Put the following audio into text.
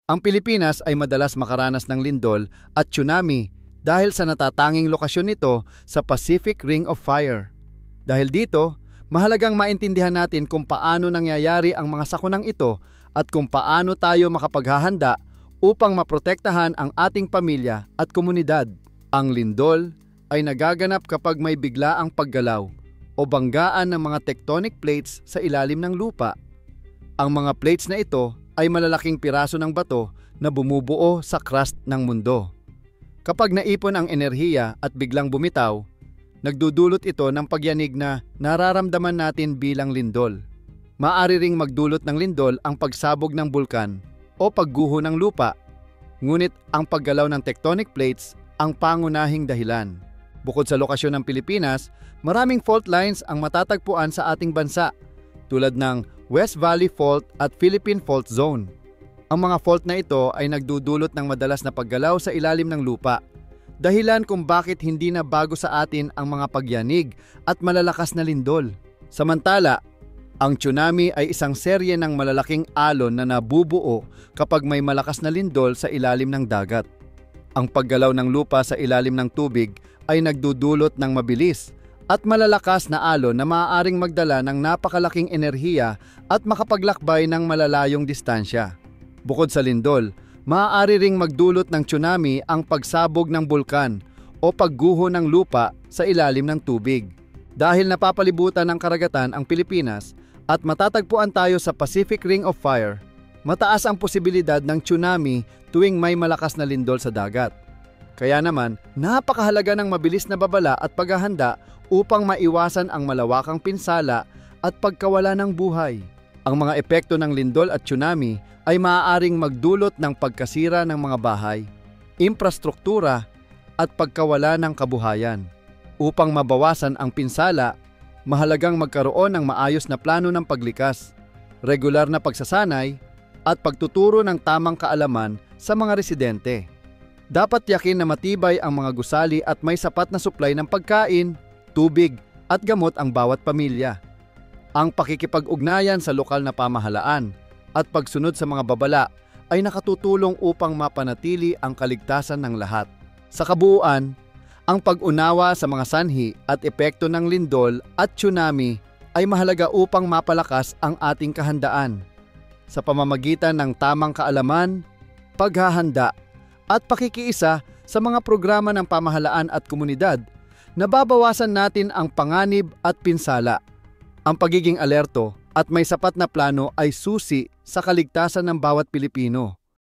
Ang Pilipinas ay madalas makaranas ng lindol at tsunami dahil sa natatanging lokasyon nito sa Pacific Ring of Fire. Dahil dito, mahalagang maintindihan natin kung paano nangyayari ang mga sakunang ito at kung paano tayo makapaghahanda upang maprotektahan ang ating pamilya at komunidad. Ang lindol ay nagaganap kapag may biglaang paggalaw o banggaan ng mga tectonic plates sa ilalim ng lupa. Ang mga plates na ito ay malalaking piraso ng bato na bumubuo sa crust ng mundo. Kapag naipon ang enerhiya at biglang bumitaw, nagdudulot ito ng pagyanig na nararamdaman natin bilang lindol. Maaari ring magdulot ng lindol ang pagsabog ng bulkan o pagguho ng lupa, ngunit ang paggalaw ng tectonic plates ang pangunahing dahilan. Bukod sa lokasyon ng Pilipinas, maraming fault lines ang matatagpuan sa ating bansa, tulad ng West Valley Fault at Philippine Fault Zone. Ang mga fault na ito ay nagdudulot ng madalas na paggalaw sa ilalim ng lupa, dahilan kung bakit hindi na bago sa atin ang mga pagyanig at malalakas na lindol. Samantala, ang tsunami ay isang serye ng malalaking alon na nabubuo kapag may malakas na lindol sa ilalim ng dagat. Ang paggalaw ng lupa sa ilalim ng tubig ay nagdudulot ng mabilis at malalakas na alon na maaaring magdala ng napakalaking enerhiya at makapaglakbay ng malalayong distansya. Bukod sa lindol, maaari ring magdulot ng tsunami ang pagsabog ng bulkan o pagguho ng lupa sa ilalim ng tubig. Dahil napapalibutan ng karagatan ang Pilipinas at matatagpuan tayo sa Pacific Ring of Fire, mataas ang posibilidad ng tsunami tuwing may malakas na lindol sa dagat. Kaya naman, napakahalaga ng mabilis na babala at paghahanda upang maiwasan ang malawakang pinsala at pagkawala ng buhay. Ang mga epekto ng lindol at tsunami ay maaaring magdulot ng pagkasira ng mga bahay, infrastruktura at pagkawala ng kabuhayan. Upang mabawasan ang pinsala, mahalagang magkaroon ng maayos na plano ng paglikas, regular na pagsasanay at pagtuturo ng tamang kaalaman sa mga residente. Dapat tiyakin na matibay ang mga gusali at may sapat na supply ng pagkain, tubig at gamot ang bawat pamilya. Ang pakikipag-ugnayan sa lokal na pamahalaan at pagsunod sa mga babala ay nakatutulong upang mapanatili ang kaligtasan ng lahat. Sa kabuuan, ang pag-unawa sa mga sanhi at epekto ng lindol at tsunami ay mahalaga upang mapalakas ang ating kahandaan. Sa pamamagitan ng tamang kaalaman, paghahanda at pakikiisa sa mga programa ng pamahalaan at komunidad, nababawasan natin ang panganib at pinsala. Ang pagiging alerto at may sapat na plano ay susi sa kaligtasan ng bawat Pilipino.